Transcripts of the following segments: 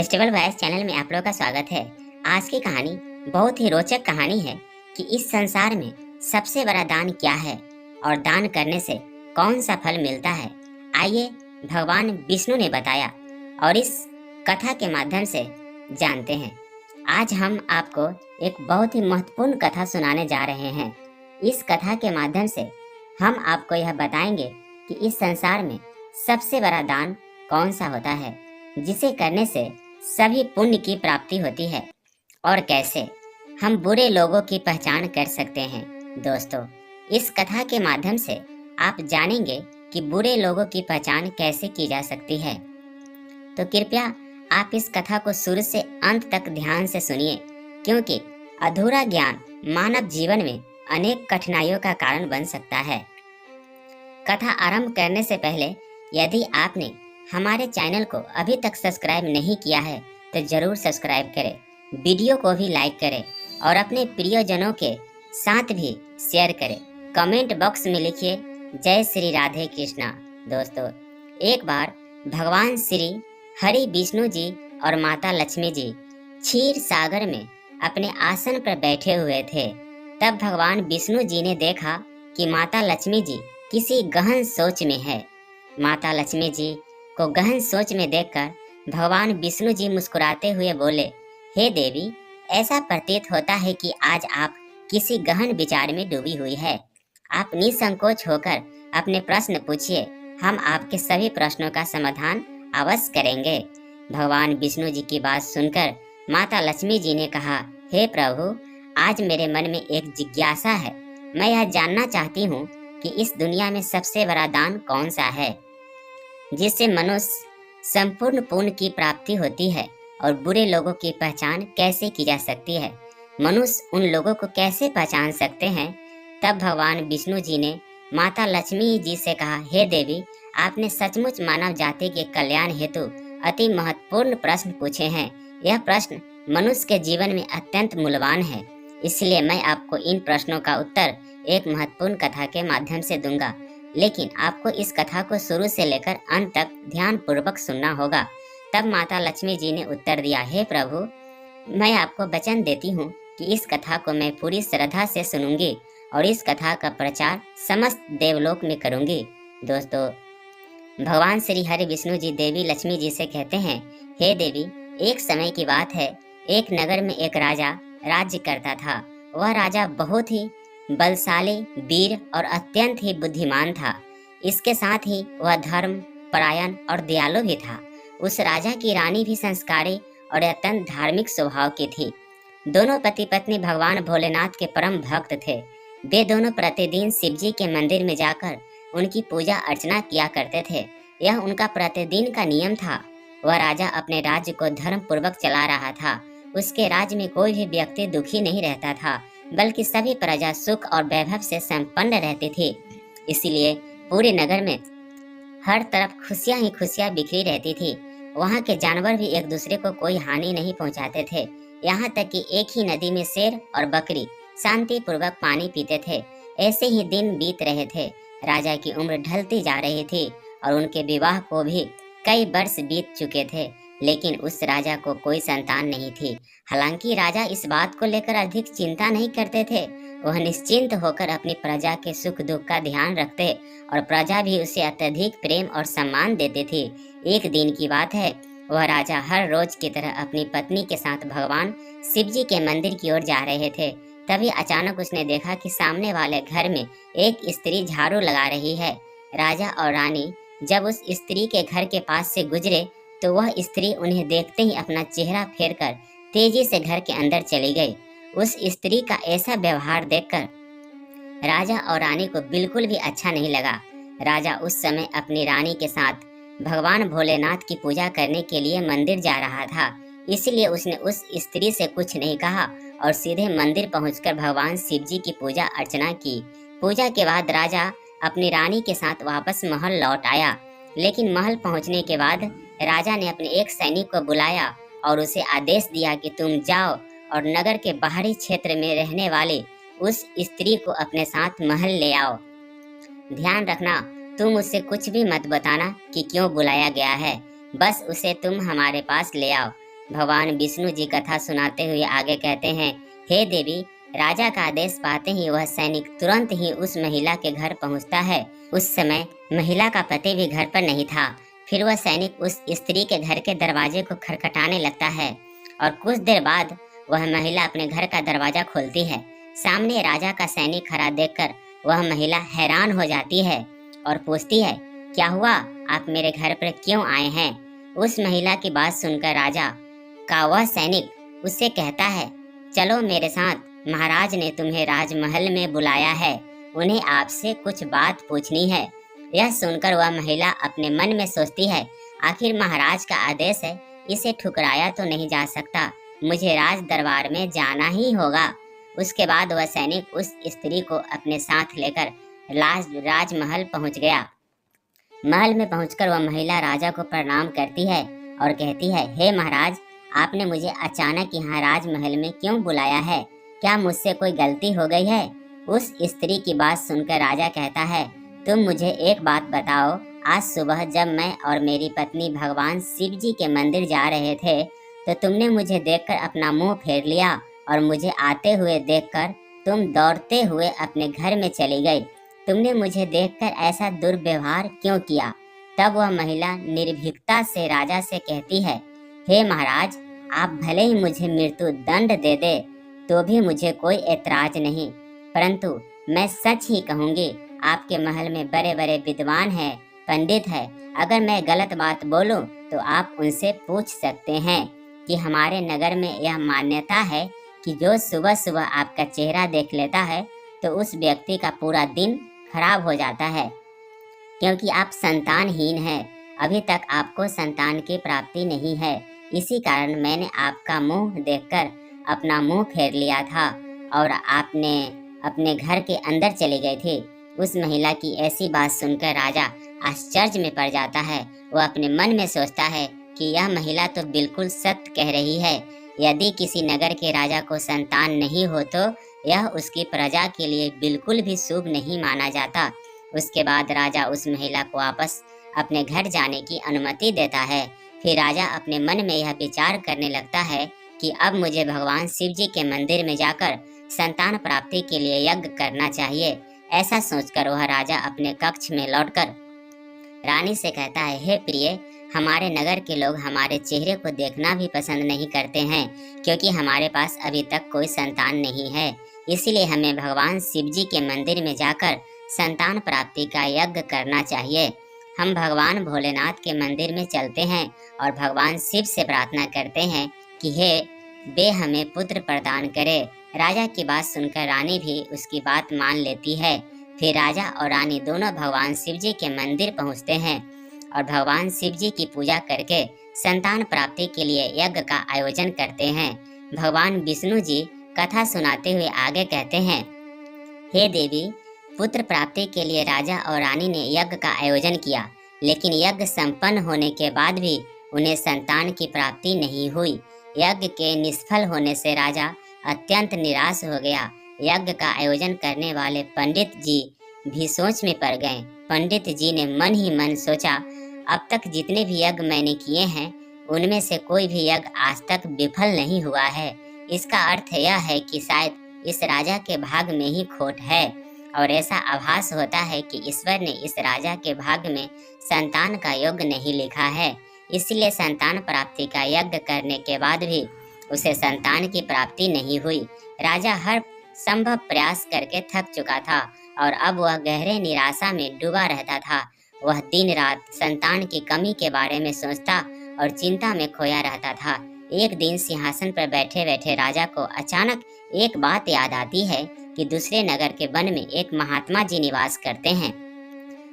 Festival voice channel में आप लोगों का स्वागत है। आज की कहानी बहुत ही रोचक कहानी है कि इस संसार में सबसे बड़ा दान क्या है और दान करने से कौन सा फल मिलता है। आइए भगवान विष्णु ने बताया और इस कथा के माध्यम से जानते हैं। आज हम आपको एक बहुत ही महत्वपूर्ण कथा सुनाने जा रहे हैं। इस कथा के माध्यम से हम आपको यह बताएंगे कि इस संसार में सबसे बड़ा दान कौन सा होता है, जिसे करने से सभी पुण्य की प्राप्ति होती है, और कैसे हम बुरे लोगों की पहचान कर सकते हैं। दोस्तों, इस कथा के माध्यम से आप जानेंगे कि बुरे लोगों की पहचान कैसे की जा सकती है। तो कृपया आप इस कथा को शुरू से अंत तक ध्यान से सुनिए, क्योंकि अधूरा ज्ञान मानव जीवन में अनेक कठिनाइयों का कारण बन सकता है। कथा आरंभ करने से पहले यदि आपने हमारे चैनल को अभी तक सब्सक्राइब नहीं किया है तो जरूर सब्सक्राइब करें, वीडियो को भी लाइक करें और अपने प्रियजनों के साथ भी शेयर करें। कमेंट बॉक्स में लिखिए जय श्री राधे कृष्णा। दोस्तों, एक बार भगवान श्री हरि विष्णु जी और माता लक्ष्मी जी क्षीर सागर में अपने आसन पर बैठे हुए थे। तब भगवान विष्णु जी ने देखा कि माता लक्ष्मी जी किसी गहन सोच में है। माता लक्ष्मी जी को गहन सोच में देखकर भगवान विष्णु जी मुस्कुराते हुए बोले, हे देवी, ऐसा प्रतीत होता है कि आज आप किसी गहन विचार में डूबी हुई है। आप निसंकोच होकर अपने प्रश्न पूछिए, हम आपके सभी प्रश्नों का समाधान अवश्य करेंगे। भगवान विष्णु जी की बात सुनकर माता लक्ष्मी जी ने कहा, हे प्रभु, आज मेरे मन में एक जिज्ञासा है। मैं यह जानना चाहती हूँ कि इस दुनिया में सबसे बड़ा दान कौन सा है, जिससे मनुष्य संपूर्ण पुण्य की प्राप्ति होती है, और बुरे लोगों की पहचान कैसे की जा सकती है। मनुष्य उन लोगों को कैसे पहचान सकते हैं। तब भगवान विष्णु जी ने माता लक्ष्मी जी से कहा, हे देवी, आपने सचमुच मानव जाति के कल्याण हेतु अति महत्वपूर्ण प्रश्न पूछे हैं। यह प्रश्न मनुष्य के जीवन में अत्यंत मूल्यवान है, इसलिए मैं आपको इन प्रश्नों का उत्तर एक महत्वपूर्ण कथा के माध्यम से दूंगा। लेकिन आपको इस कथा को शुरू से लेकर अंत तक ध्यान पूर्वक सुनना होगा। तब माता लक्ष्मी जी ने उत्तर दिया, हे प्रभु, मैं आपको वचन देती हूँ कि इस कथा को मैं पूरी श्रद्धा से सुनूंगी और इस कथा का प्रचार समस्त देवलोक में करूंगी। दोस्तों, भगवान श्री हरि विष्णु जी देवी लक्ष्मी जी से कहते हैं, हे देवी, एक समय की बात है, एक नगर में एक राजा राज्य करता था। वह राजा बहुत ही बलशाली, वीर और अत्यंत ही बुद्धिमान था। इसके साथ ही वह धर्म परायण और दयालु भी था। उस राजा की रानी भी संस्कारी और अत्यंत धार्मिक स्वभाव की थी। दोनों पति पत्नी भगवान भोलेनाथ के परम भक्त थे। वे दोनों प्रतिदिन शिव जी के मंदिर में जाकर उनकी पूजा अर्चना किया करते थे। यह उनका प्रतिदिन का नियम था। वह राजा अपने राज्य को धर्म पूर्वक चला रहा था। उसके राज्य में कोई भी व्यक्ति दुखी नहीं रहता था, बल्कि सभी प्रजा सुख और वैभव से संपन्न रहती थी। इसलिए पूरे नगर में हर तरफ खुशियां ही खुशियां बिखरी रहती थी। वहाँ के जानवर भी एक दूसरे को कोई हानि नहीं पहुँचाते थे। यहाँ तक कि एक ही नदी में शेर और बकरी शांति पूर्वक पानी पीते थे। ऐसे ही दिन बीत रहे थे। राजा की उम्र ढलती जा रही थी और उनके विवाह को भी कई वर्ष बीत चुके थे, लेकिन उस राजा को कोई संतान नहीं थी। हालांकि राजा इस बात को लेकर अधिक चिंता नहीं करते थे। वह निश्चिंत होकर अपनी प्रजा के सुख दुख का ध्यान रखते और प्रजा भी उसे अत्यधिक प्रेम और सम्मान देते थे। एक दिन की बात है, वह राजा हर रोज की तरह अपनी पत्नी के साथ भगवान शिव जी के मंदिर की ओर जा रहे थे। तभी अचानक उसने देखा कि सामने वाले घर में एक स्त्री झाड़ू लगा रही है। राजा और रानी जब उस स्त्री के घर के पास से गुजरे तो वह स्त्री उन्हें देखते ही अपना चेहरा फेरकर तेजी से घर के अंदर चली गई। उस स्त्री का ऐसा व्यवहार देखकर राजा और रानी को बिल्कुल भी अच्छा नहीं लगा। राजा उस समय अपनी रानी के साथ भगवान भोलेनाथ की पूजा करने के लिए मंदिर जा रहा था, इसलिए उसने उस स्त्री से कुछ नहीं कहा और सीधे मंदिर पहुंचकर भगवान शिव जी की पूजा अर्चना की। पूजा के बाद राजा अपनी रानी के साथ वापस महल लौट आया, लेकिन महल पहुंचने के बाद राजा ने अपने एक सैनिक को बुलाया और उसे आदेश दिया कि तुम जाओ और नगर के बाहरी क्षेत्र में रहने वाली उस स्त्री को अपने साथ महल ले आओ। ध्यान रखना, तुम उससे कुछ भी मत बताना कि क्यों बुलाया गया है, बस उसे तुम हमारे पास ले आओ। भगवान विष्णु जी कथा सुनाते हुए आगे कहते हैं, हे देवी, राजा का आदेश पाते ही वह सैनिक तुरंत ही उस महिला के घर पहुंचता है। उस समय महिला का पति भी घर पर नहीं था। फिर वह सैनिक उस स्त्री के घर के दरवाजे को खटखटाने लगता है और कुछ देर बाद वह महिला अपने घर का दरवाजा खोलती है। सामने राजा का सैनिक खड़ा देखकर वह महिला हैरान हो जाती है और पूछती है, क्या हुआ, आप मेरे घर पर क्यों आए हैं? उस महिला की बात सुनकर राजा का वह सैनिक उससे कहता है, चलो मेरे साथ, महाराज ने तुम्हें राजमहल में बुलाया है, उन्हें आपसे कुछ बात पूछनी है। यह सुनकर वह महिला अपने मन में सोचती है, आखिर महाराज का आदेश है, इसे ठुकराया तो नहीं जा सकता, मुझे राज दरबार में जाना ही होगा। उसके बाद वह सैनिक उस स्त्री को अपने साथ लेकर राजमहल पहुंच गया। महल में पहुंचकर वह महिला राजा को प्रणाम करती है और कहती है, हे महाराज, आपने मुझे अचानक यहाँ राजमहल में क्यों बुलाया है? क्या मुझसे कोई गलती हो गई है? उस स्त्री की बात सुनकर राजा कहता है, तुम मुझे एक बात बताओ, आज सुबह जब मैं और मेरी पत्नी भगवान शिव जी के मंदिर जा रहे थे तो तुमने मुझे देखकर अपना मुंह फेर लिया और मुझे आते हुए देखकर तुम दौड़ते हुए अपने घर में चली गई। तुमने मुझे देखकर ऐसा दुर्व्यवहार क्यों किया? तब वह महिला निर्भीकता से राजा से कहती है, हे महाराज, आप भले ही मुझे मृत्यु दंड दे दे तो भी मुझे कोई ऐतराज नहीं, परंतु मैं सच ही कहूँगी, आपके महल में बड़े बड़े विद्वान हैं, पंडित है, अगर मैं गलत बात बोलूं तो आप उनसे पूछ सकते हैं कि हमारे नगर में यह मान्यता है कि जो सुबह सुबह आपका चेहरा देख लेता है तो उस व्यक्ति का पूरा दिन खराब हो जाता है, क्योंकि आप संतानहीन हैं। अभी तक आपको संतान की प्राप्ति नहीं है, इसी कारण मैंने आपका मुंह देखकर अपना मुंह फेर लिया था और आपने अपने घर के अंदर चली गई थी। उस महिला की ऐसी बात सुनकर राजा आश्चर्य में पड़ जाता है। वह अपने मन में सोचता है कि यह महिला तो बिल्कुल सत्य कह रही है। यदि किसी नगर के राजा को संतान नहीं हो तो यह उसकी प्रजा के लिए बिल्कुल भी शुभ नहीं माना जाता। उसके बाद राजा उस महिला को वापस अपने घर जाने की अनुमति देता है। फिर राजा अपने मन में यह विचार करने लगता है कि अब मुझे भगवान शिव जी के मंदिर में जाकर संतान प्राप्ति के लिए यज्ञ करना चाहिए। ऐसा सोचकर वह राजा अपने कक्ष में लौटकर रानी से कहता है, हे प्रिय, हमारे नगर के लोग हमारे चेहरे को देखना भी पसंद नहीं करते हैं, क्योंकि हमारे पास अभी तक कोई संतान नहीं है। इसीलिए हमें भगवान शिव जी के मंदिर में जाकर संतान प्राप्ति का यज्ञ करना चाहिए। हम भगवान भोलेनाथ के मंदिर में चलते हैं और भगवान शिव से प्रार्थना करते हैं कि हे वे हमें पुत्र प्रदान करे। राजा की बात सुनकर रानी भी उसकी बात मान लेती है। फिर राजा और रानी दोनों भगवान शिव जी के मंदिर पहुंचते हैं और भगवान शिव जी की पूजा करके संतान प्राप्ति के लिए यज्ञ का आयोजन करते हैं। भगवान विष्णु जी कथा सुनाते हुए आगे कहते हैं, हे देवी, पुत्र प्राप्ति के लिए राजा और रानी ने यज्ञ का आयोजन किया, लेकिन यज्ञ संपन्न होने के बाद भी उन्हें संतान की प्राप्ति नहीं हुई। यज्ञ के निष्फल होने से राजा अत्यंत निराश हो गया। यज्ञ का आयोजन करने वाले पंडित जी भी सोच में पड़ गए। पंडित जी ने मन ही मन सोचा, अब तक जितने भी यज्ञ मैंने किए हैं उनमें से कोई भी यज्ञ आज तक विफल नहीं हुआ है। इसका अर्थ यह है कि शायद इस राजा के भाग में ही खोट है और ऐसा आभास होता है कि ईश्वर ने इस राजा के भाग में संतान का योग नहीं लिखा है। इसलिए संतान प्राप्ति का यज्ञ करने के बाद भी उसे संतान की प्राप्ति नहीं हुई। राजा हर संभव प्रयास करके थक चुका था और अब वह गहरे निराशा में डूबा रहता था। वह दिन रात संतान की कमी के बारे में सोचता और चिंता में खोया रहता था। एक दिन सिंहासन पर बैठे बैठे राजा को अचानक एक बात याद आती है कि दूसरे नगर के वन में एक महात्मा जी निवास करते हैं,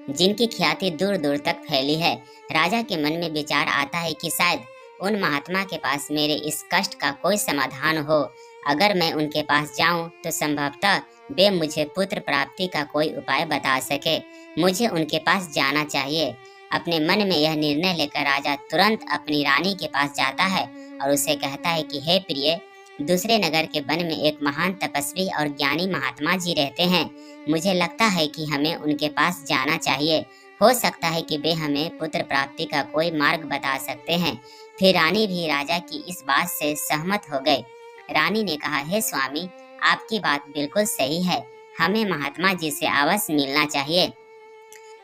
जिनकी ख्याति दूर दूर तक फैली है। राजा के मन में विचार आता है कि शायद उन महात्मा के पास मेरे इस कष्ट का कोई समाधान हो। अगर मैं उनके पास जाऊं तो संभवतः वे मुझे पुत्र प्राप्ति का कोई उपाय बता सके। मुझे उनके पास जाना चाहिए। अपने मन में यह निर्णय लेकर राजा तुरंत अपनी रानी के पास जाता है और उसे कहता है कि हे प्रिय, दूसरे नगर के वन में एक महान तपस्वी और ज्ञानी महात्मा जी रहते हैं। मुझे लगता है कि हमें उनके पास जाना चाहिए। हो सकता है कि वे हमें पुत्र प्राप्ति का कोई मार्ग बता सकते हैं, फिर रानी भी राजा की इस बात से सहमत हो गए। रानी ने कहा, हे स्वामी, आपकी बात बिल्कुल सही है, हमें महात्मा जी से अवश्य मिलना चाहिए।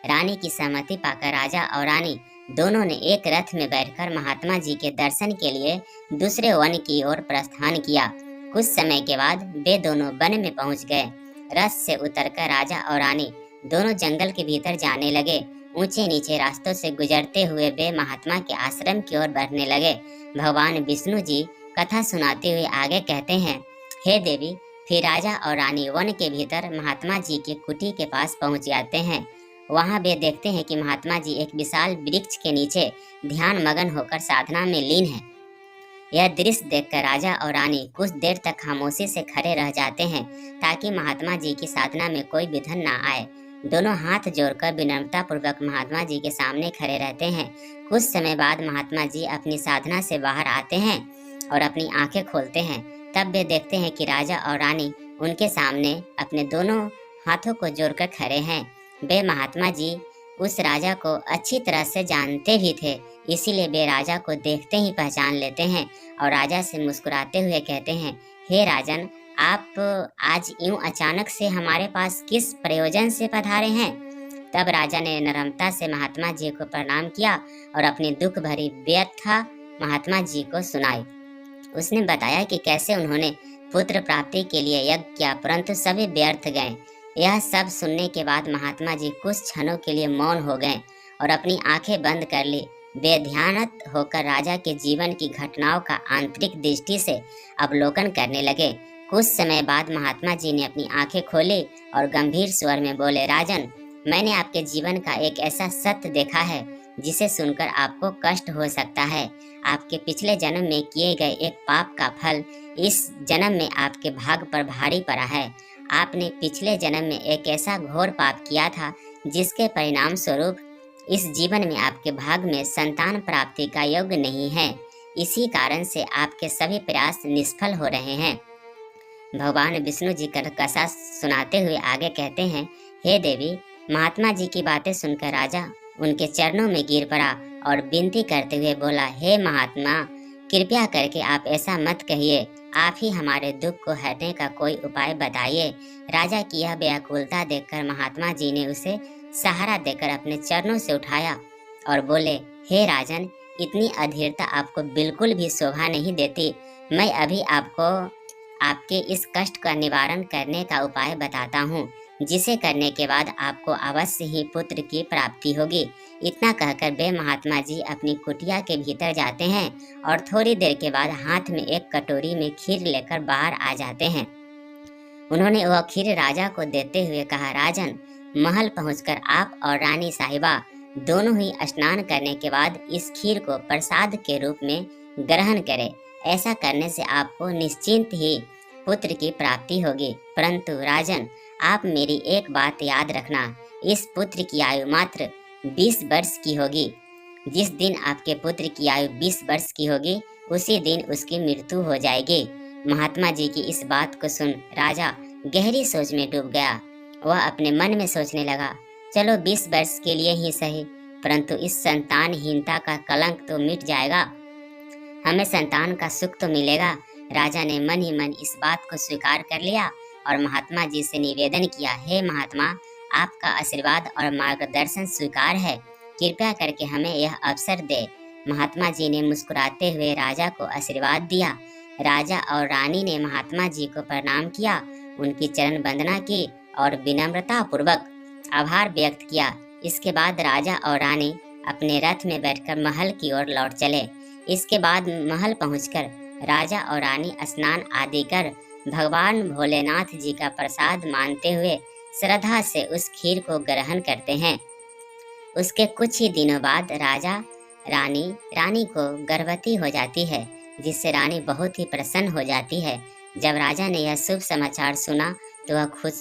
रानी की सहमति पाकर राजा और रानी दोनों ने एक रथ में बैठकर महात्मा जी के दर्शन के लिए दूसरे वन की ओर प्रस्थान किया। कुछ समय के बाद वे दोनों वन में पहुंच गए। रथ से उतरकर राजा और रानी दोनों जंगल के भीतर जाने लगे। ऊंचे नीचे रास्तों से गुजरते हुए वे महात्मा के आश्रम की ओर बढ़ने लगे। भगवान विष्णु जी कथा सुनाते हुए आगे कहते हैं, हे देवी, फिर राजा और रानी वन के भीतर महात्मा जी की कुटी के पास पहुंच जाते हैं। वहां वे देखते हैं कि महात्मा जी एक विशाल वृक्ष के नीचे ध्यान मगन होकर साधना में लीन है। यह दृश्य देखकर राजा और रानी कुछ देर तक खामोशी से खड़े रह जाते हैं ताकि महात्मा जी की साधना में कोई विघ्न न आए। दोनों हाथ जोड़कर विनम्रता पूर्वक महात्मा जी के सामने खड़े रहते हैं। कुछ समय बाद महात्मा जी अपनी साधना से बाहर आते हैं और अपनी आंखें खोलते हैं। तब वे देखते हैं कि राजा और रानी उनके सामने अपने दोनों हाथों को जोड़कर खड़े हैं। वे महात्मा जी उस राजा को अच्छी तरह से जानते भी थे, इसीलिए वे राजा को देखते ही पहचान लेते हैं और राजा से मुस्कुराते हुए कहते हैं, हे राजन, आप आज यूं अचानक से हमारे पास किस प्रयोजन से पधारे हैं? तब राजा ने नम्रता से महात्मा जी को प्रणाम किया और अपनी दुख भरी व्यथा महात्मा जी को सुनाई। उसने बताया कि कैसे उन्होंने पुत्र प्राप्ति के लिए यज्ञ किया, परंतु सभी व्यर्थ गए। यह सब सुनने के बाद महात्मा जी कुछ क्षणों के लिए मौन हो गए और अपनी आंखें बंद कर ली। वे ध्यानस्थ होकर राजा के जीवन की घटनाओं का आंतरिक दृष्टि से अवलोकन करने लगे। कुछ समय बाद महात्मा जी ने अपनी आंखें खोली और गंभीर स्वर में बोले, राजन, मैंने आपके जीवन का एक ऐसा सत्य देखा है जिसे सुनकर आपको कष्ट हो सकता है। आपके पिछले जन्म में किए गए एक पाप का फल इस जन्म में आपके भाग पर भारी पड़ा है। आपने पिछले जन्म में एक ऐसा घोर पाप किया था जिसके परिणाम स्वरूप इस जीवन में आपके भाग में संतान प्राप्ति का योग नहीं है। इसी कारण से आपके सभी प्रयास निष्फल हो रहे हैं। भगवान विष्णु जी कथा सुनाते हुए आगे कहते हैं, हे देवी, महात्मा जी की बातें सुनकर राजा उनके चरणों में गिर पड़ा और विनती करते हुए बोला, हे महात्मा, कृपया करके आप ऐसा मत कहिए, आप ही हमारे दुख को हटने का कोई उपाय बताइए। राजा की यह व्याकुलता देखकर महात्मा जी ने उसे सहारा देकर अपने चरणों से उठाया और बोले, हे राजन, इतनी अधीरता आपको बिल्कुल भी शोभा नहीं देती। मैं अभी आपको आपके इस कष्ट का निवारण करने का उपाय बताता हूँ, जिसे करने के बाद आपको अवश्य ही पुत्र की प्राप्ति होगी। इतना कहकर वे महात्मा जी अपनी कुटिया के भीतर जाते हैं और थोड़ी देर के बाद हाथ में एक कटोरी में खीर लेकर बाहर आ जाते हैं। उन्होंने वह खीर राजा को देते हुए कहा, राजन, महल पहुंचकर आप और रानी साहिबा दोनों ही स्नान करने के बाद इस खीर को प्रसाद के रूप में ग्रहण करें। ऐसा करने से आपको निश्चिंत ही पुत्र की प्राप्ति होगी। परंतु राजन, आप मेरी एक बात याद रखना, इस पुत्र की आयु मात्र 20 वर्ष की होगी। जिस दिन आपके पुत्र की आयु 20 वर्ष की होगी, उसी दिन उसकी मृत्यु हो जाएगी। महात्मा जी की इस बात को सुन राजा गहरी सोच में डूब गया। वह अपने मन में सोचने लगा, चलो 20 वर्ष के लिए ही सही, परंतु इस संतानहीनता का कलंक तो मिट जाएगा, हमें संतान का सुख तो मिलेगा। राजा ने मन ही मन इस बात को स्वीकार कर लिया और महात्मा जी से निवेदन किया, हे महात्मा, आपका आशीर्वाद और मार्गदर्शन स्वीकार है, कृपया करके हमें यह अवसर दे। महात्मा जी ने मुस्कुराते हुए राजा को आशीर्वाद दिया। राजा और रानी ने महात्मा जी को प्रणाम किया, उनकी चरण वंदना की और विनम्रता पूर्वक आभार व्यक्त किया। इसके बाद राजा और रानी अपने रथ में बैठकर महल की ओर लौट चले। इसके बाद महल पहुंचकर राजा और रानी स्नान आदि कर भगवान भोलेनाथ जी का प्रसाद मानते हुए श्रद्धा से उस खीर को ग्रहण करते हैं। उसके कुछ ही दिनों बाद रानी को गर्भवती हो जाती है, जिससे रानी बहुत ही प्रसन्न हो जाती है। जब राजा ने यह शुभ समाचार सुना तो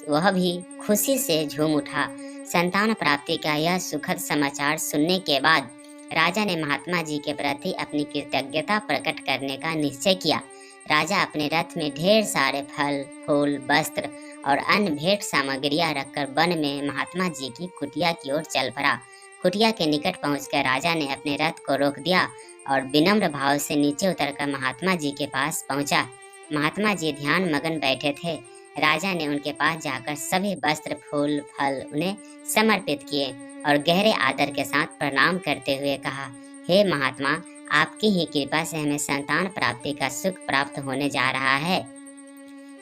वह भी खुशी से झूम उठा। संतान प्राप्ति का यह सुखद समाचार सुनने के बाद राजा ने महात्मा जी के प्रति अपनी कृतज्ञता प्रकट करने का निश्चय किया। राजा अपने रथ में ढेर सारे फल, फूल, वस्त्र और अन्य भेंट सामग्रियां रखकर वन में महात्मा जी की कुटिया की ओर चल पड़ा। कुटिया के निकट पहुंचकर राजा ने अपने रथ को रोक दिया और विनम्र भाव से नीचे उतरकर महात्मा जी के पास पहुंचा। महात्मा जी ध्यान मगन बैठे थे। राजा ने उनके पास जाकर सभी वस्त्र, फूल, फल उन्हें समर्पित किए और गहरे आदर के साथ प्रणाम करते हुए कहा, हे महात्मा, आपकी ही कृपा से हमें संतान प्राप्ति का सुख प्राप्त होने जा रहा है,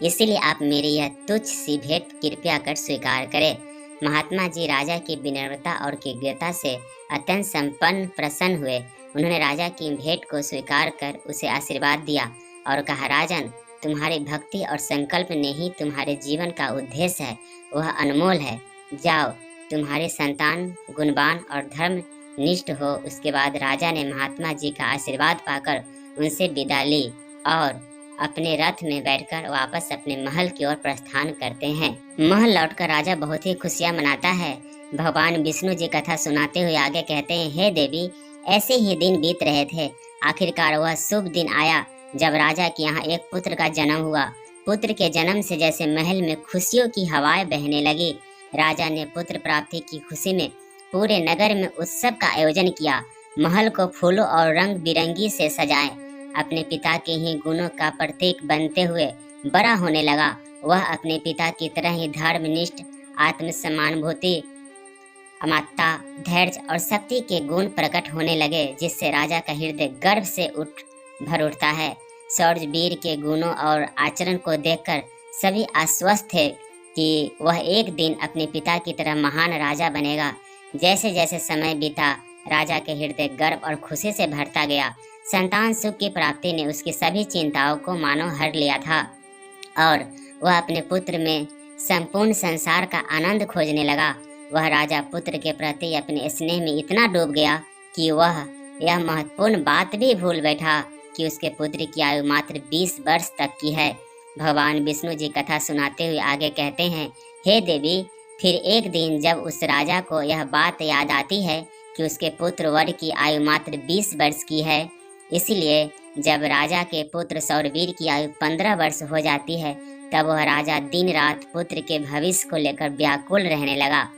इसीलिए आप मेरी यह तुच्छ सी भेंट कृपया कर स्वीकार करें। महात्मा जी राजा की विनम्रता और कृतज्ञता से अत्यंत संपन्न प्रसन्न हुए। उन्होंने राजा की भेंट को स्वीकार कर उसे आशीर्वाद दिया और कहा, राजन, तुम्हारी भक्ति और संकल्प ने ही तुम्हारे जीवन का उद्देश्य है, वह अनमोल है। जाओ, तुम्हारे संतान गुणवान और धर्म निष्ठ हो। उसके बाद राजा ने महात्मा जी का आशीर्वाद पाकर उनसे विदा ली और अपने रथ में बैठकर वापस अपने महल की ओर प्रस्थान करते हैं। महल लौटकर राजा बहुत ही खुशियां मनाता है। भगवान विष्णु जी कथा सुनाते हुए आगे कहते हैं, हे देवी, ऐसे ही दिन बीत रहे थे। आखिरकार वह शुभ दिन आया जब राजा के यहाँ एक पुत्र का जन्म हुआ। पुत्र के जन्म से जैसे महल में खुशियों की हवाएं बहने लगी। राजा ने पुत्र प्राप्ति की खुशी में पूरे नगर में उत्सव का आयोजन किया। महल को फूलों और रंग बिरंगी से सजाए। अपने पिता के ही गुणों का प्रतीक बनते हुए बड़ा होने लगा। वह अपने पिता की तरह ही धर्मनिष्ठ, आत्मसम्मानुभूति, अमात्ता, धैर्य और शक्ति के गुण प्रकट होने लगे, जिससे राजा का हृदय गर्व से भर उठता है। शौर्यवीर के गुणों और आचरण को देखकर सभी आश्वस्त थे कि वह एक दिन अपने पिता की तरह महान राजा बनेगा। जैसे जैसे समय बीता, राजा के हृदय गर्व और खुशी से भरता गया। संतान सुख की प्राप्ति ने उसकी सभी चिंताओं को मानो हर लिया था और वह अपने पुत्र में संपूर्ण संसार का आनंद खोजने लगा। वह राजा पुत्र के प्रति अपने स्नेह में इतना डूब गया कि वह यह महत्वपूर्ण बात भी भूल बैठा कि उसके पुत्र की आयु मात्र 20 वर्ष तक की है। भगवान विष्णु जी कथा सुनाते हुए आगे कहते हैं, हे देवी, फिर एक दिन जब उस राजा को यह बात याद आती है कि उसके पुत्र वर की आयु मात्र 20 वर्ष की है, इसलिए जब राजा के पुत्र शौरवीर की आयु 15 वर्ष हो जाती है, तब वह राजा दिन रात पुत्र के भविष्य को लेकर व्याकुल रहने लगा।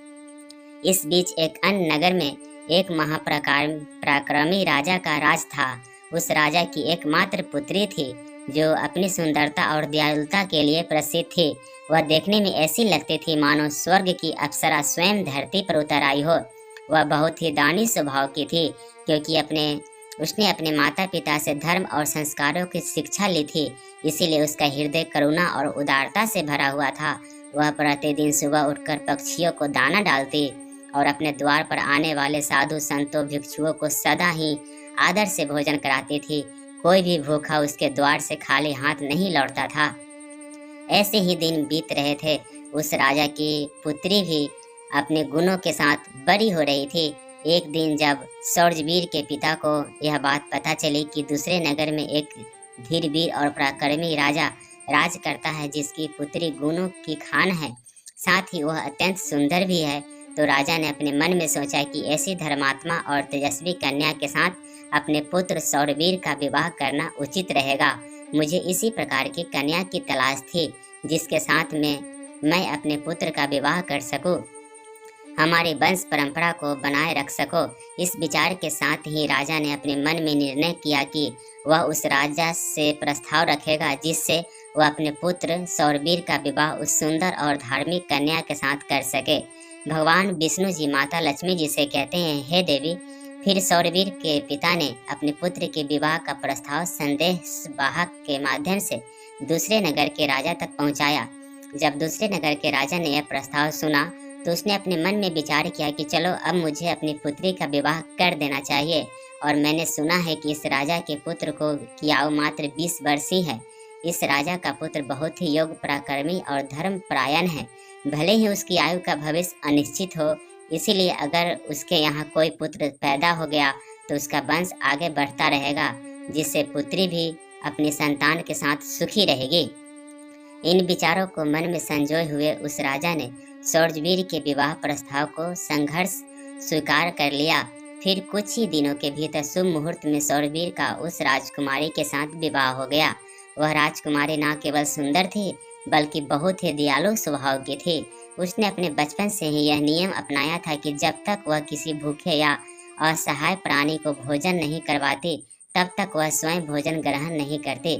इस बीच एक अन्य नगर में एक महापराक्रमी राजा का राज था। उस राजा की एकमात्र पुत्री थी जो अपनी सुंदरता और दयालुता के लिए प्रसिद्ध थी। वह देखने में ऐसी लगती थी मानो स्वर्ग की अप्सरा स्वयं धरती पर उतर आई हो। वह बहुत ही दानी स्वभाव की थी, क्योंकि उसने अपने माता पिता से धर्म और संस्कारों की शिक्षा ली थी, इसीलिए उसका हृदय करुणा और उदारता से भरा हुआ था। वह प्रतिदिन सुबह उठकर पक्षियों को दाना डालती और अपने द्वार पर आने वाले साधु संतों भिक्षुओं को सदा ही आदर से भोजन कराती थी। कोई भी भूखा उसके द्वार से खाली हाथ नहीं लौटता था। ऐसे ही दिन बीत रहे थे। उस राजा की पुत्री भी अपने गुणों के साथ बड़ी हो रही थी। एक दिन जब शौर्यवीर के पिता को यह बात पता चली कि दूसरे नगर में एक धीरवीर और पराक्रमी राजा राज करता है, जिसकी पुत्री गुणों की खान है, साथ ही वह अत्यंत सुंदर भी है, तो राजा ने अपने मन में सोचा कि ऐसी धर्मात्मा और तेजस्वी कन्या के साथ अपने पुत्र शौरवीर का विवाह करना उचित रहेगा। मुझे इसी प्रकार की कन्या की तलाश थी जिसके साथ में मैं अपने पुत्र का विवाह कर सकूं, हमारी वंश परंपरा को बनाए रख सको। इस विचार के साथ ही राजा ने अपने मन में निर्णय किया कि वह उस राजा से प्रस्ताव रखेगा जिससे वह अपने पुत्र शौरवीर का विवाह उस सुंदर और धार्मिक कन्या के साथ कर सके। भगवान विष्णु जी माता लक्ष्मी जी से कहते हैं, हे देवी, फिर शौरवीर के पिता ने अपने पुत्र के विवाह का प्रस्ताव संदेश वाहक के माध्यम से दूसरे नगर के राजा तक पहुंचाया। जब दूसरे नगर के राजा ने यह प्रस्ताव सुना तो उसने अपने मन में विचार किया कि चलो अब मुझे अपनी पुत्री का विवाह कर देना चाहिए, और मैंने सुना है कि इस राजा के पुत्र को की आयु मात्र 20 वर्ष ही है। इस राजा का पुत्र बहुत ही योग्य, पराक्रमी और धर्म परायण है। भले ही उसकी आयु का भविष्य अनिश्चित हो, इसीलिए अगर उसके यहाँ कोई पुत्र पैदा हो गया तो उसका वंश आगे बढ़ता रहेगा, जिससे पुत्री भी अपनी संतान के साथ सुखी रहेगी। इन विचारों को मन में संजोए हुए उस राजा ने शौरवीर के विवाह प्रस्ताव को संघर्ष स्वीकार कर लिया। फिर कुछ ही दिनों के भीतर शुभ मुहूर्त में शौरवीर का उस राजकुमारी के साथ विवाह हो गया। वह राजकुमारी न केवल सुंदर थी बल्कि बहुत ही दयालु स्वभाव की थी। उसने अपने बचपन से ही यह नियम अपनाया था कि जब तक वह किसी भूखे या असहाय प्राणी को भोजन नहीं करवाती, तब तक वह स्वयं भोजन ग्रहण नहीं करती।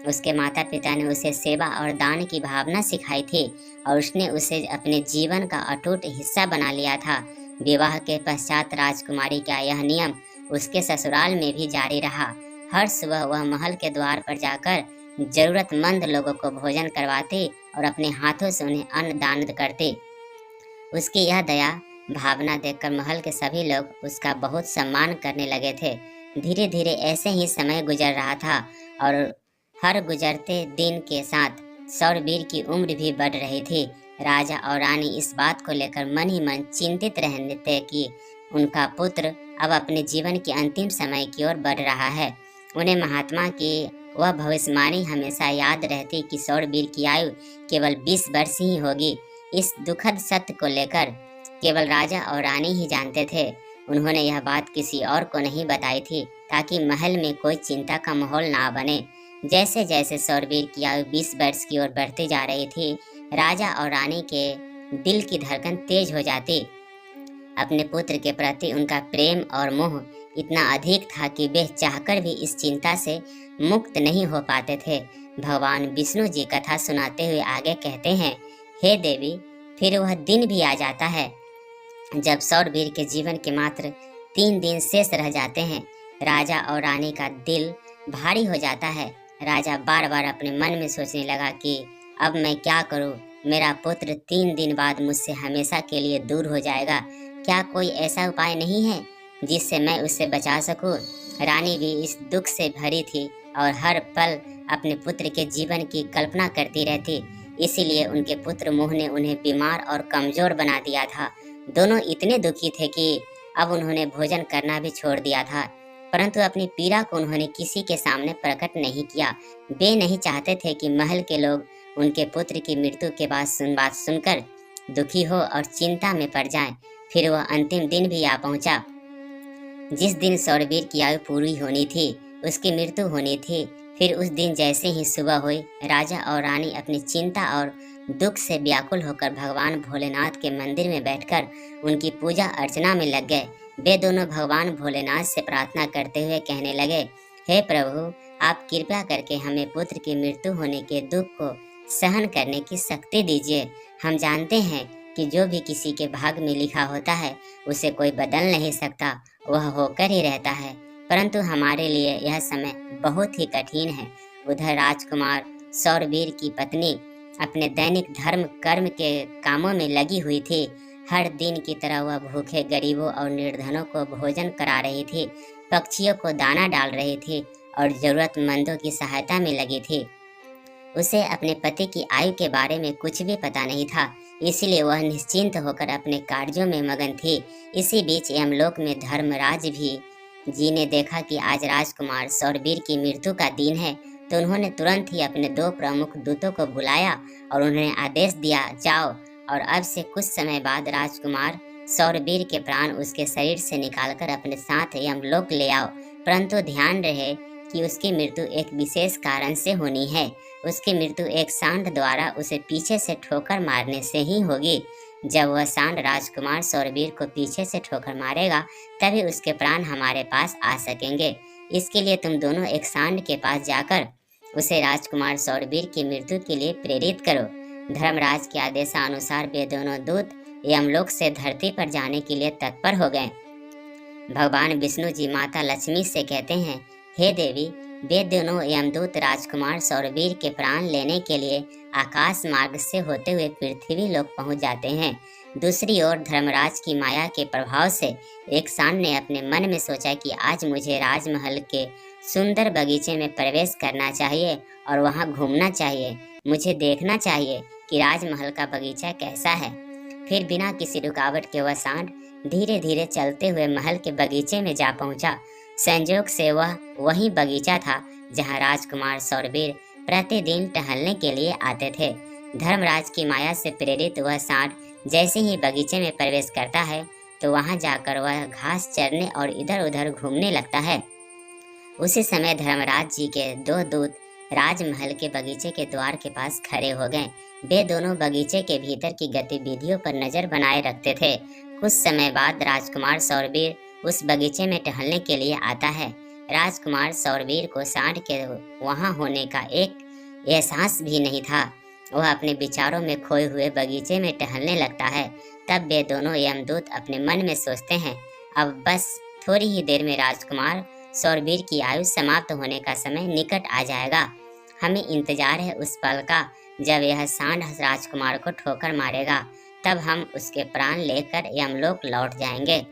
उसके माता पिता ने उसे सेवा और दान की भावना सिखाई थी और उसने उसे अपने जीवन का अटूट हिस्सा बना लिया था। विवाह के पश्चात राजकुमारी का यह नियम उसके ससुराल में भी जारी रहा। हर सुबह वह महल के द्वार पर जाकर जरूरतमंद लोगों को भोजन करवाती और अपने हाथों से उन्हें अन्न दान करती। उसकी यह दया भावना देखकर महल के सभी लोग उसका बहुत सम्मान करने लगे थे। धीरे धीरे ऐसे ही समय गुजर रहा था और हर गुजरते दिन के साथ सौरवीर की उम्र भी बढ़ रही थी। राजा और रानी इस बात को लेकर मन ही मन चिंतित रहते थे कि उनका पुत्र अब अपने जीवन के अंतिम समय की ओर बढ़ रहा है। उन्हें महात्मा की वह भविष्यवाणी हमेशा याद रहती कि सौरवीर की आयु केवल 20 वर्ष ही होगी। इस दुखद सत्य को लेकर केवल राजा और रानी ही जानते थे। उन्होंने यह बात किसी और को नहीं बताई थी ताकि महल में कोई चिंता का माहौल ना बने। जैसे जैसे सौरवीर की आयु 20 वर्ष की ओर बढ़ती जा रही थी, राजा और रानी के दिल की धड़कन तेज हो जाती। अपने पुत्र के प्रति उनका प्रेम और मोह इतना अधिक था कि वे चाहकर भी इस चिंता से मुक्त नहीं हो पाते थे। भगवान विष्णु जी कथा सुनाते हुए आगे कहते हैं, हे देवी, फिर वह दिन भी आ जाता है जब सौरवीर के जीवन के मात्र 3 दिन शेष रह जाते हैं। राजा और रानी का दिल भारी हो जाता है। राजा बार बार अपने मन में सोचने लगा कि अब मैं क्या करूं? मेरा पुत्र 3 दिन बाद मुझसे हमेशा के लिए दूर हो जाएगा। क्या कोई ऐसा उपाय नहीं है जिससे मैं उसे बचा सकूं? रानी भी इस दुख से भरी थी और हर पल अपने पुत्र के जीवन की कल्पना करती रहती। इसीलिए उनके पुत्र मोह ने उन्हें बीमार और कमजोर बना दिया था। दोनों इतने दुखी थे कि अब उन्होंने भोजन करना भी छोड़ दिया था, परंतु अपनी पीड़ा को उन्होंने किसी के सामने प्रकट नहीं किया। वे नहीं चाहते थे कि महल के लोग उनके पुत्र की मृत्यु के बाद बात सुनकर दुखी हो और चिंता में पड़ जाएं। फिर वह अंतिम दिन भी आ पहुंचा जिस दिन सौरवीर की आयु पूरी होनी थी, उसकी मृत्यु होनी थी। फिर उस दिन जैसे ही सुबह हुई, राजा और रानी अपनी चिंता और दुख से व्याकुल होकर भगवान भोलेनाथ के मंदिर में बैठकर उनकी पूजा अर्चना में लग गए। वे दोनों भगवान भोलेनाथ से प्रार्थना करते हुए कहने लगे, हे प्रभु, आप कृपया करके हमें पुत्र की मृत्यु होने के दुख को सहन करने की शक्ति दीजिए। हम जानते हैं कि जो भी किसी के भाग्य में लिखा होता है उसे कोई बदल नहीं सकता, वह होकर ही रहता है, परंतु हमारे लिए यह समय बहुत ही कठिन है। उधर राजकुमार सौरवीर की पत्नी अपने दैनिक धर्म कर्म के कामों में लगी हुई थी। हर दिन की तरह वह भूखे गरीबों और निर्धनों को भोजन करा रही थी, पक्षियों को दाना डाल रही थी और जरूरतमंदों की सहायता में लगी थी। उसे अपने पति की आयु के बारे में कुछ भी पता नहीं था, इसलिए वह निश्चिंत होकर अपने कार्यों में मगन थी। इसी बीच यमलोक में धर्मराज भी जी ने देखा कि आज राजकुमार सौरवीर की मृत्यु का दिन है, तो उन्होंने तुरंत ही अपने 2 प्रमुख दूतों को बुलाया और उन्हें आदेश दिया, जाओ और अब से कुछ समय बाद राजकुमार सौरवीर के प्राण उसके शरीर से निकालकर अपने साथ यमलोक ले आओ, परंतु ध्यान रहे कि उसकी मृत्यु एक विशेष कारण से होनी है। उसकी मृत्यु एक सांड द्वारा उसे पीछे से ठोकर मारने से ही होगी। जब वह सांड राजकुमार सौरवीर को पीछे से ठोकर मारेगा, तभी उसके प्राण हमारे पास आ सकेंगे। इसके लिए तुम दोनों एक सांड के पास जाकर उसे राजकुमार सौरवीर की मृत्यु के लिए प्रेरित करो। धर्मराज के आदेशानुसार वे दोनों दूत यमलोक से धरती पर जाने के लिए तत्पर हो गए। भगवान विष्णु जी माता लक्ष्मी से कहते हैं, हे देवी, वे दोनों यमदूत राजकुमार सौरवीर के प्राण लेने के लिए आकाश मार्ग से होते हुए पृथ्वी लोक पहुंच जाते हैं। दूसरी ओर धर्मराज की माया के प्रभाव से एक सांड ने अपने मन में सोचा कि आज मुझे राजमहल के सुंदर बगीचे में प्रवेश करना चाहिए और वहां घूमना चाहिए। मुझे देखना चाहिए कि राजमहल का बगीचा कैसा है। फिर बिना किसी रुकावट के वह सांड धीरे धीरे चलते हुए महल के बगीचे में जा पहुंचा। संयोग से वह वही बगीचा था जहां राजकुमार सौरवीर प्रतिदिन टहलने के लिए आते थे। धर्मराज की माया से प्रेरित वह सांड जैसे ही बगीचे में प्रवेश करता है, तो वहां जाकर वह घास चरने और इधर उधर घूमने लगता है। उसी समय धर्मराज जी के 2 दूत राजमहल के बगीचे के द्वार के पास खड़े हो गए। वे दोनों बगीचे के भीतर की गतिविधियों पर नजर बनाए रखते थे। कुछ समय बाद राजकुमार सौरवीर उस बगीचे में टहलने के लिए आता है। राजकुमार सौरवीर को सांड के वहां होने का एक एहसास भी नहीं था। वह अपने विचारों में खोए हुए बगीचे में टहलने लगता है। तब वे दोनों यमदूत अपने मन में सोचते हैं, अब बस थोड़ी ही देर में राजकुमार सौरवीर की आयु समाप्त होने का समय निकट आ जाएगा। हमें इंतजार है उस पल का जब यह सांड राजकुमार को ठोकर मारेगा। तब हम उसके प्राण लेकर यमलोक लौट जाएंगे।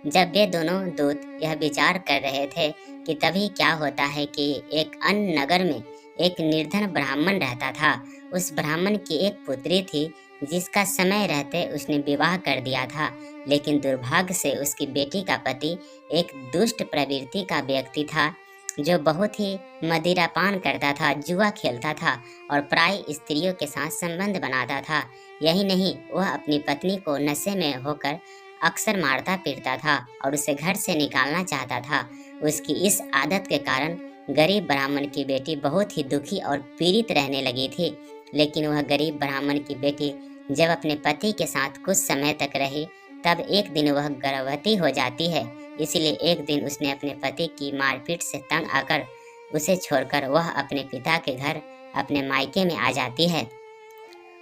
जब वे दोनों दूत यह विचार कर रहे थे कि तभी क्या होता है कि एक अन्य नगर में एक निर्धन ब्राह्मण रहता था। उस ब्राह्मण की एक पुत्री थी जिसका समय रहते उसने विवाह कर दिया था, लेकिन दुर्भाग्य से उसकी बेटी का पति एक दुष्ट प्रवृत्ति का व्यक्ति था जो बहुत ही मदिरापान करता था, जुआ खेलता था और प्राय स्त्रियों के साथ संबंध बनाता था। यही नहीं, वह अपनी पत्नी को नशे में होकर अक्सर मारता पीटता था और उसे घर से निकालना चाहता था। उसकी इस आदत के कारण गरीब ब्राह्मण की बेटी बहुत ही दुखी और पीड़ित रहने लगी थी। लेकिन वह गरीब ब्राह्मण की बेटी जब अपने पति के साथ कुछ समय तक रही, तब एक दिन वह गर्भवती हो जाती है। इसलिए एक दिन उसने अपने पति की मारपीट से तंग आकर उसे छोड़कर वह अपने पिता के घर अपने मायके में आ जाती है।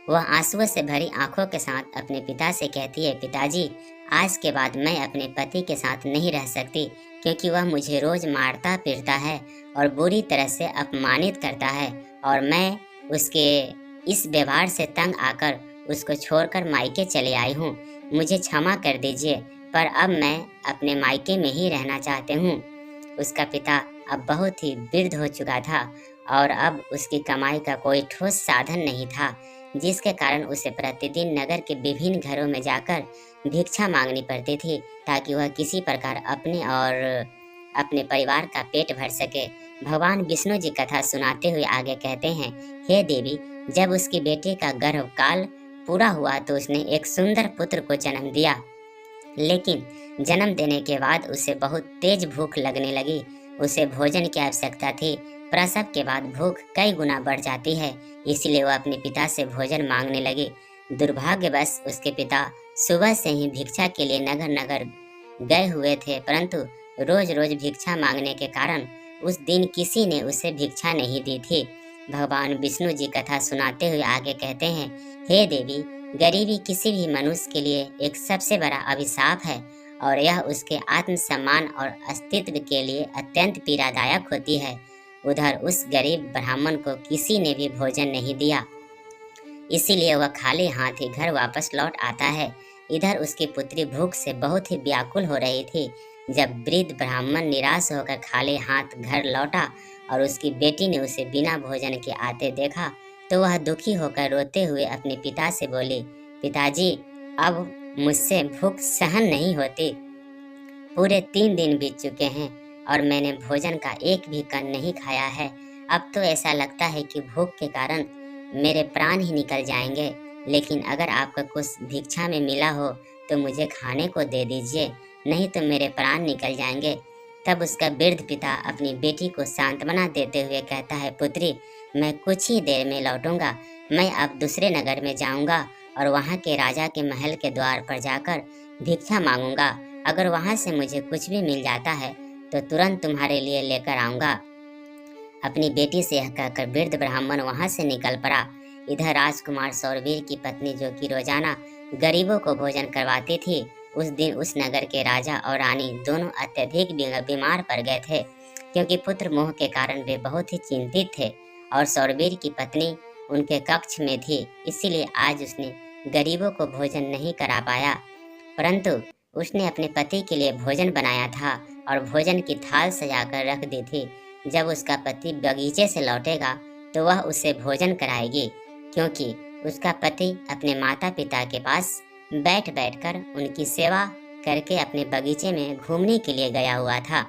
वह आंसुओं से भरी आंखों के साथ अपने पिता से कहती है, पिताजी, आज के बाद मैं अपने पति के साथ नहीं रह सकती, क्योंकि वह मुझे रोज मारता पीटता है और बुरी तरह से अपमानित करता है और मैं उसके इस व्यवहार से तंग आकर उसको छोड़कर मायके चले आई हूँ। मुझे क्षमा कर दीजिए, पर अब मैं अपने मायके में ही रहना चाहती हूँ। उसका पिता अब बहुत ही वृद्ध हो चुका था और अब उसकी कमाई का कोई ठोस साधन नहीं था, जिसके कारण उसे प्रतिदिन नगर के विभिन्न घरों में जाकर भिक्षा मांगनी पड़ती थी ताकि वह किसी प्रकार अपने और अपने परिवार का पेट भर सके। भगवान विष्णु जी कथा सुनाते हुए आगे कहते हैं, हे देवी, जब उसकी बेटी का गर्भकाल पूरा हुआ तो उसने एक सुंदर पुत्र को जन्म दिया, लेकिन जन्म देने के बाद उसे बहुत तेज भूख लगने लगी। उसे भोजन की आवश्यकता थी। प्रसव के बाद भूख कई गुना बढ़ जाती है, इसलिए वह अपने पिता से भोजन मांगने लगी। दुर्भाग्यवश उसके पिता सुबह से ही भिक्षा के लिए नगर नगर गए हुए थे, परंतु रोज रोज भिक्षा मांगने के कारण उस दिन किसी ने उसे भिक्षा नहीं दी थी। भगवान विष्णु जी कथा सुनाते हुए आगे कहते हैं, हे देवी, गरीबी किसी भी मनुष्य के लिए एक सबसे बड़ा अभिशाप है और यह उसके आत्मसम्मान और अस्तित्व के लिए अत्यंत पीड़ादायक होती है। उधर उस गरीब ब्राह्मण को किसी ने भी भोजन नहीं दिया, इसीलिए वह खाली हाथ ही घर वापस लौट आता है। इधर उसकी पुत्री भूख से बहुत ही व्याकुल हो रही थी। जब वृद्ध ब्राह्मण निराश होकर खाली हाथ घर लौटा और उसकी बेटी ने उसे बिना भोजन के आते देखा, तो वह दुखी होकर रोते हुए अपने पिता से बोली, पिताजी, अब मुझसे भूख सहन नहीं होती। पूरे 3 दिन बीत चुके हैं और मैंने भोजन का एक भी कण नहीं खाया है। अब तो ऐसा लगता है कि भूख के कारण मेरे प्राण ही निकल जाएंगे। लेकिन अगर आपका कुछ भिक्षा में मिला हो तो मुझे खाने को दे दीजिए, नहीं तो मेरे प्राण निकल जाएंगे। तब उसका वृद्ध पिता अपनी बेटी को सांत्वना देते हुए कहता है, पुत्री, मैं कुछ ही देर में लौटूंगा। मैं अब दूसरे नगर में जाऊंगा और वहाँ के राजा के महल के द्वार पर जाकर भिक्षा मांगूंगा। अगर वहाँ से मुझे कुछ भी मिल जाता है तो तुरंत तुम्हारे लिए लेकर आऊंगा। अपनी बेटी से यह कहकर वृद्ध ब्राह्मण वहाँ से निकल पड़ा। इधर राजकुमार सौरवीर की पत्नी, जो कि रोजाना गरीबों को भोजन करवाती थी, उस दिन उस नगर के राजा और रानी दोनों अत्यधिक बीमार पड़ गए थे, क्योंकि पुत्र मोह के कारण वे बहुत ही चिंतित थे और सौरवीर की पत्नी उनके कक्ष में थी। इसीलिए आज उसने गरीबों को भोजन नहीं करा पाया, परंतु उसने अपने पति के लिए भोजन बनाया था और भोजन की थाल सजाकर रख दी थी। जब उसका पति बगीचे से लौटेगा तो वह उसे भोजन कराएगी, क्योंकि उसका पति अपने माता पिता के पास बैठ बैठकर उनकी सेवा करके अपने बगीचे में घूमने के लिए गया हुआ था।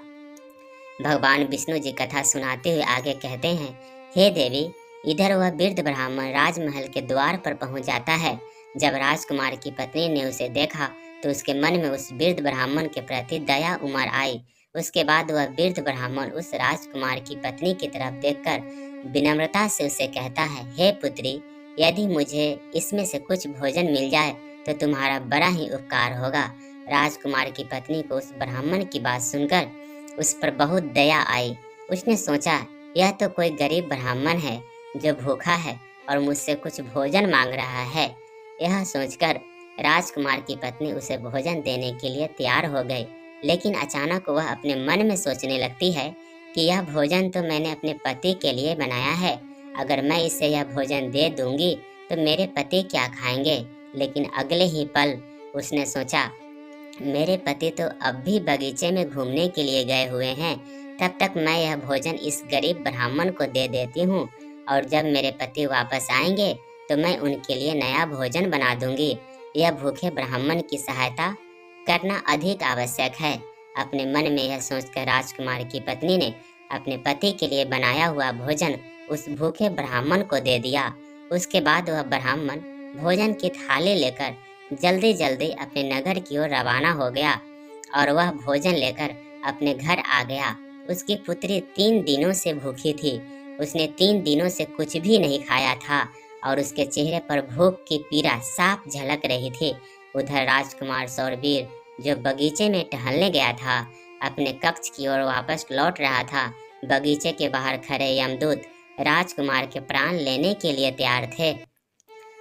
भगवान विष्णु जी कथा सुनाते हुए आगे कहते हैं, हे देवी, इधर वह वृद्ध ब्राह्मण राजमहल के द्वार पर पहुंच जाता है। जब राजकुमार की पत्नी ने उसे देखा तो उसके मन में उस वृद्ध ब्राह्मण के प्रति दया उमड़ आई। उसके बाद वह वृद्ध ब्राह्मण उस राजकुमार की पत्नी की तरफ देखकर विनम्रता से उसे कहता है, हे पुत्री, यदि मुझे इसमें से कुछ भोजन मिल जाए तो तुम्हारा बड़ा ही उपकार होगा। राजकुमार की पत्नी को उस ब्राह्मण की बात सुनकर उस पर बहुत दया आई। उसने सोचा, यह तो कोई गरीब ब्राह्मण है जो भूखा है और मुझसे कुछ भोजन मांग रहा है। यह सोचकर राजकुमार की पत्नी उसे भोजन देने के लिए तैयार हो गई। लेकिन अचानक वह अपने मन में सोचने लगती है कि यह भोजन तो मैंने अपने पति के लिए बनाया है। अगर मैं इसे यह भोजन दे दूंगी तो मेरे पति क्या खाएंगे। लेकिन अगले ही पल उसने सोचा, मेरे पति तो अब भी बगीचे में घूमने के लिए गए हुए हैं, तब तक मैं यह भोजन इस गरीब ब्राह्मण को दे देती हूँ और जब मेरे पति वापस आएंगे तो मैं उनके लिए नया भोजन बना दूंगी। यह भूखे ब्राह्मण की सहायता करना अधिक आवश्यक है। अपने मन में यह सोचकर राजकुमार की पत्नी ने अपने पति के लिए बनाया हुआ भोजन उस भूखे ब्राह्मण को दे दिया। उसके बाद वह ब्राह्मण भोजन की थाली लेकर जल्दी जल्दी अपने नगर की ओर रवाना हो गया और वह भोजन लेकर अपने घर आ गया। उसकी पुत्री 3 दिनों से भूखी थी। उसने 3 दिनों से कुछ भी नहीं खाया था और उसके चेहरे पर भूख की पीड़ा साफ झलक रही थी। उधर राजकुमार सौरवीर जो बगीचे में टहलने गया था, अपने कक्ष की ओर वापस लौट रहा था। बगीचे के बाहर खड़े यमदूत राजकुमार के प्राण लेने के लिए तैयार थे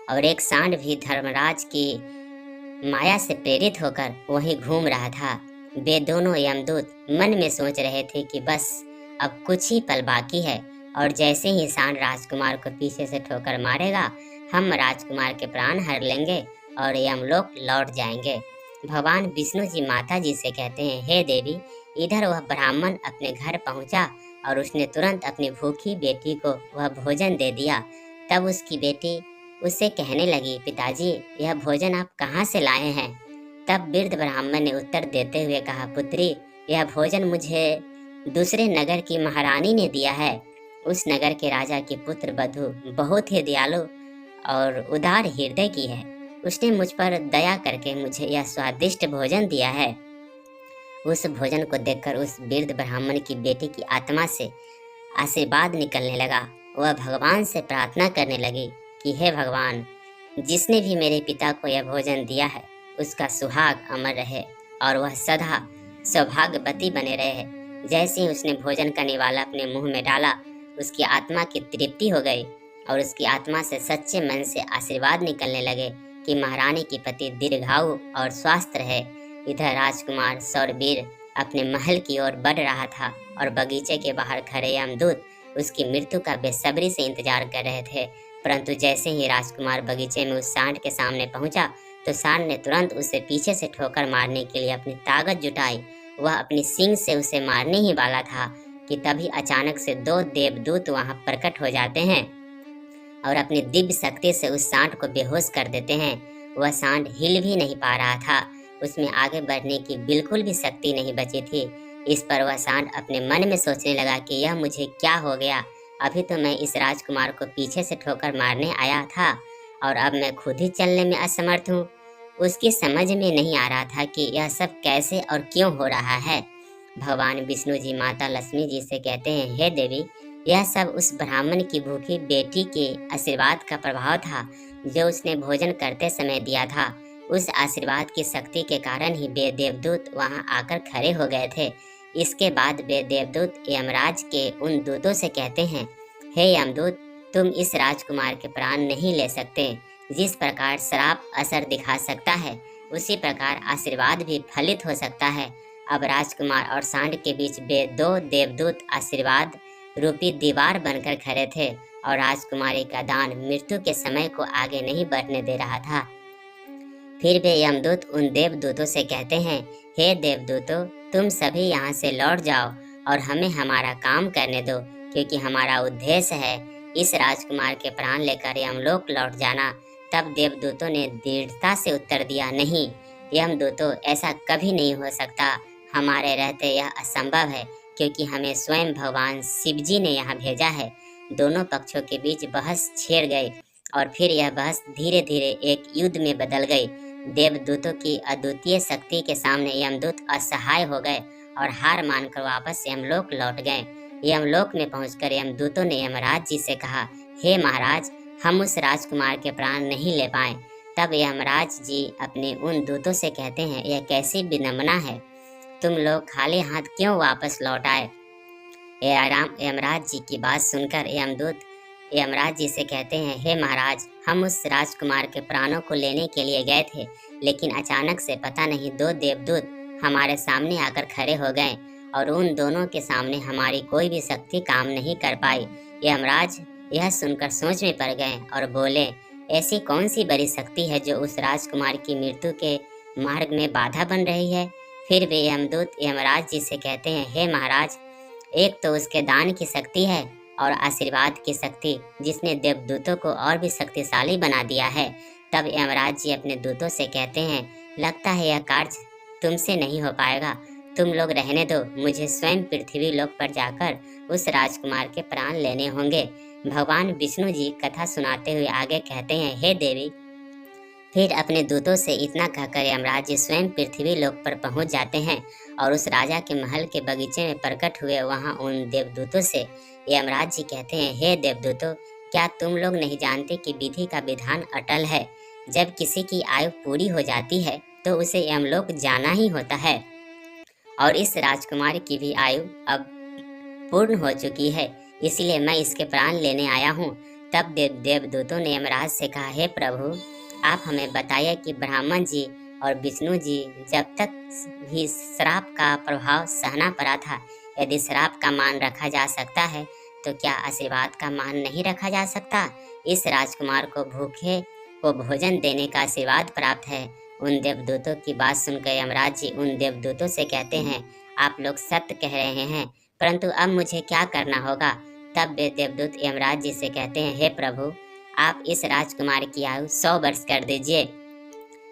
और एक सांड भी धर्मराज की माया से प्रेरित होकर वहीं घूम रहा था। वे दोनों यमदूत मन में सोच रहे थे कि बस अब कुछ ही पल बाकी है और जैसे ही सांड राजकुमार को पीछे से ठोकर मारेगा, हम राजकुमार के प्राण हर लेंगे और यमलोक लौट जाएंगे। भगवान विष्णु जी माता जी से कहते हैं, हे देवी, इधर वह ब्राह्मण अपने घर पहुंचा और उसने तुरंत अपनी भूखी बेटी को वह भोजन दे दिया। तब उसकी बेटी उससे कहने लगी, पिताजी, यह भोजन आप कहाँ से लाए हैं? तब वृद्ध ब्राह्मण ने उत्तर देते हुए कहा, पुत्री, यह भोजन मुझे दूसरे नगर की महारानी ने दिया है। उस नगर के राजा की पुत्र वधू बहुत ही दयालु और उदार हृदय की है। उसने मुझ पर दया करके मुझे यह स्वादिष्ट भोजन दिया है। उस भोजन को देखकर उस वृद्ध ब्राह्मण की बेटी की आत्मा से आशीर्वाद निकलने लगा। वह भगवान से प्रार्थना करने लगी कि हे भगवान, जिसने भी मेरे पिता को यह भोजन दिया है उसका सुहाग अमर रहे और वह सदा सौभाग्यवती बने रहे। जैसे ही उसने भोजन का निवाला अपने मुंह में डाला, उसकी आत्मा की तृप्ति हो गई और उसकी आत्मा से सच्चे मन से आशीर्वाद निकलने लगे कि महारानी की पति दीर्घायु और स्वस्थ रहे। इधर राजकुमार सौरवीर अपने महल की ओर बढ़ रहा था और बगीचे के बाहर खड़े यमदूत उसकी मृत्यु का बेसब्री से इंतजार कर रहे थे। परंतु जैसे ही राजकुमार बगीचे में उस सांड के सामने पहुंचा तो सांड ने तुरंत उसे पीछे से ठोकर मारने के लिए अपनी ताकत जुटाई। वह अपनी सींग से उसे मारने ही वाला था कि तभी अचानक से 2 देवदूत वहां प्रकट हो जाते हैं और अपनी दिव्य शक्ति से उस सांड को बेहोश कर देते हैं। वह सांड हिल भी नहीं पा रहा था, उसमें आगे बढ़ने की बिल्कुल भी शक्ति नहीं बची थी। इस पर वह सांड अपने मन में सोचने लगा कि यह मुझे क्या हो गया, अभी तो मैं इस राजकुमार को पीछे से ठोकर मारने आया था और अब मैं खुद ही चलने में असमर्थ हूँ। उसकी समझ में नहीं आ रहा था कि यह सब कैसे और क्यों हो रहा है। भगवान विष्णु जी माता लक्ष्मी जी से कहते हैं, हे देवी, यह सब उस ब्राह्मण की भूखी बेटी के आशीर्वाद का प्रभाव था जो उसने भोजन करते समय दिया था। उस आशीर्वाद की शक्ति के कारण ही वे देवदूत वहां आकर खड़े हो गए थे। इसके बाद वे देवदूत यमराज के उन दूतों से कहते हैं, हे यमदूत, तुम इस राजकुमार के प्राण नहीं ले सकते। जिस प्रकार श्राप असर दिखा सकता है उसी प्रकार आशीर्वाद भी फलित हो सकता है। अब राजकुमार और सांड के बीच वे 2 देवदूत आशीर्वाद रूपी दीवार बनकर खड़े थे और राजकुमारी का दान मृत्यु के समय को आगे नहीं बढ़ने दे रहा था। फिर वे यमदूत उन देवदूतों से कहते हैं, हे देवदूतों, तुम सभी यहाँ से लौट जाओ और हमें हमारा काम करने दो, क्योंकि हमारा उद्देश्य है इस राजकुमार के प्राण लेकर यमलोक लौट जाना। तब देवदूतों ने दृढ़ता से उत्तर दिया, नहीं यमदूतों, ऐसा कभी नहीं हो सकता। हमारे रहते यह असंभव है, क्योंकि हमें स्वयं भगवान शिव जी ने यहाँ भेजा है। दोनों पक्षों के बीच बहस छिड़ गई और फिर यह बहस धीरे धीरे एक युद्ध में बदल गई। देवदूतों की अद्वितीय शक्ति के सामने यमदूत असहाय हो गए और हार मानकर वापस यमलोक लौट गए। यमलोक में पहुंचकर यमदूतों ने यमराज जी से कहा, हे महाराज, हम उस राजकुमार के प्राण नहीं ले पाए। तब यमराज जी अपने उन दूतों से कहते हैं, यह कैसी विडंबना है, तुम लोग खाली हाथ क्यों वापस लौट आए। यमराज जी की बात सुनकर यमदूत यमराज जी से कहते हैं, हे महाराज, हम उस राजकुमार के प्राणों को लेने के लिए गए थे, लेकिन अचानक से पता नहीं दो देवदूत हमारे सामने आकर खड़े हो गए और उन दोनों के सामने हमारी कोई भी शक्ति काम नहीं कर पाई। यमराज यह सुनकर सोच में पड़ गए और बोले, ऐसी कौन सी बड़ी शक्ति है जो उस राजकुमार की मृत्यु के मार्ग में बाधा बन रही है। फिर वे यमदूत यमराज जी से कहते हैं, हे महाराज, एक तो उसके दान की शक्ति है और आशीर्वाद की शक्ति, जिसने देवदूतों को और भी शक्तिशाली बना दिया है। तब यमराज जी अपने दूतों से कहते हैं, लगता है यह कार्य तुमसे नहीं हो पाएगा, तुम लोग रहने दो, मुझे स्वयं पृथ्वी लोक पर जाकर उस राजकुमार के प्राण लेने होंगे। भगवान विष्णु जी कथा सुनाते हुए आगे कहते हैं, हे देवी। फिर अपने दूतों से इतना कहकर यमराज जी स्वयं पृथ्वी लोक पर पहुंच जाते हैं और उस राजा के महल के बगीचे में प्रकट हुए वहां उन देवदूतों से यमराज जी कहते हैं, हे देवदूतों, क्या तुम लोग नहीं जानते कि विधि का विधान अटल है। जब किसी की आयु पूरी हो जाती है तो उसे यमलोक जाना ही होता है और इस राजकुमार की भी आयु अब पूर्ण हो चुकी है, इसलिए मैं इसके प्राण लेने आया हूँ। तब देवदूतों ने यमराज से कहा, हे प्रभु, आप हमें बताइए कि ब्राह्मण जी और विष्णु जी जब तक भी श्राप का प्रभाव सहना पड़ा था, यदि श्राप का मान रखा जा सकता है तो क्या आशीर्वाद का मान नहीं रखा जा सकता। इस राजकुमार को भूखे को भोजन देने का आशीर्वाद प्राप्त है। उन देवदूतों की बात सुनकर यमराज जी उन देवदूतों से कहते हैं, आप लोग सत्य कह रहे हैं, परंतु अब मुझे क्या करना होगा। तब वे देवदूत यमराज जी से कहते हैं, हे प्रभु, आप इस राजकुमार की आयु 100 वर्ष कर दीजिए,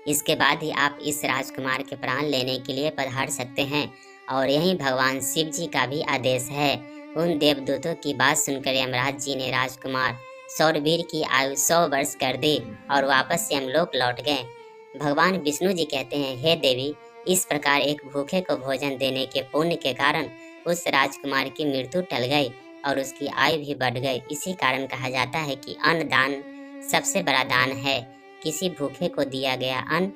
इसके बाद ही आप इस राजकुमार के प्राण लेने के लिए पधार सकते हैं। और यही भगवान शिव जी का भी आदेश है। उन देवदूतों की बात सुनकर यमराज जी ने राजकुमार सौरवीर की आयु 100 वर्ष कर दी और वापस यमलोक लौट गए। भगवान विष्णु जी कहते हैं, हे देवी, इस प्रकार एक भूखे को भोजन देने के पुण्य के कारण उस राजकुमार की मृत्यु टल गई और उसकी आयु भी बढ़ गई। इसी कारण कहा जाता है कि अन्न दान सबसे बड़ा दान है। किसी भूखे को दिया गया अन्न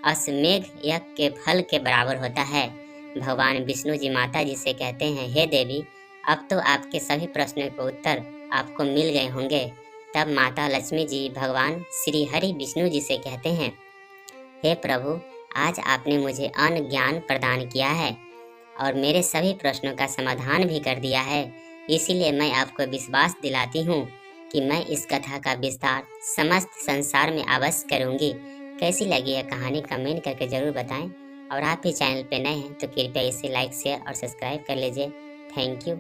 अश्वमेघ यज्ञ के फल के बराबर होता है। भगवान विष्णु जी माता जी से कहते हैं, हे देवी, अब तो आपके सभी प्रश्नों के उत्तर आपको मिल गए होंगे। तब माता लक्ष्मी जी भगवान श्री हरि विष्णु जी से कहते हैं, हे प्रभु, आज आपने मुझे अन्न ज्ञान प्रदान किया है और मेरे सभी प्रश्नों का समाधान भी कर दिया है, इसीलिए मैं आपको विश्वास दिलाती हूँ कि मैं इस कथा का विस्तार समस्त संसार में अवश्य करूँगी। कैसी लगी यह कहानी कमेंट करके ज़रूर बताएं और आप भी चैनल पे नए हैं तो कृपया इसे लाइक, शेयर और सब्सक्राइब कर लीजिए। Thank you.